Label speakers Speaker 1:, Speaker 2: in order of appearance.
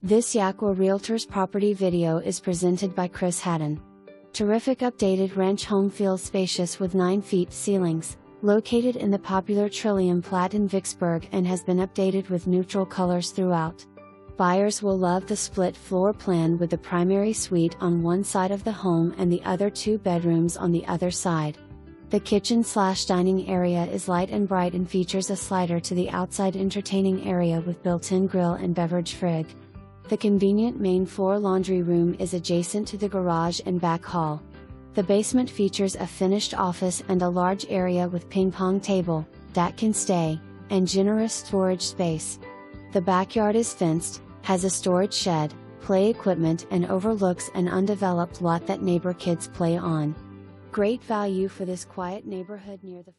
Speaker 1: This Jaqua Realtors property video is presented by Hadden. Terrific updated ranch home feels spacious with 9 feet ceilings, located in the popular Trillium Plat in Vicksburg and has been updated with neutral colors throughout. Buyers will love the split floor plan with the primary suite on one side of the home and the other 2 bedrooms on the other side. The kitchen/dining area is light and bright and features a slider to the outside entertaining area with built-in grill and beverage fridge. The convenient main floor laundry room is adjacent to the garage and back hall. The basement features a finished office and a large area with ping pong table, that can stay, and generous storage space. The backyard is fenced, has a storage shed, play equipment and overlooks an undeveloped lot that neighbor kids play on. Great value for this quiet neighborhood near the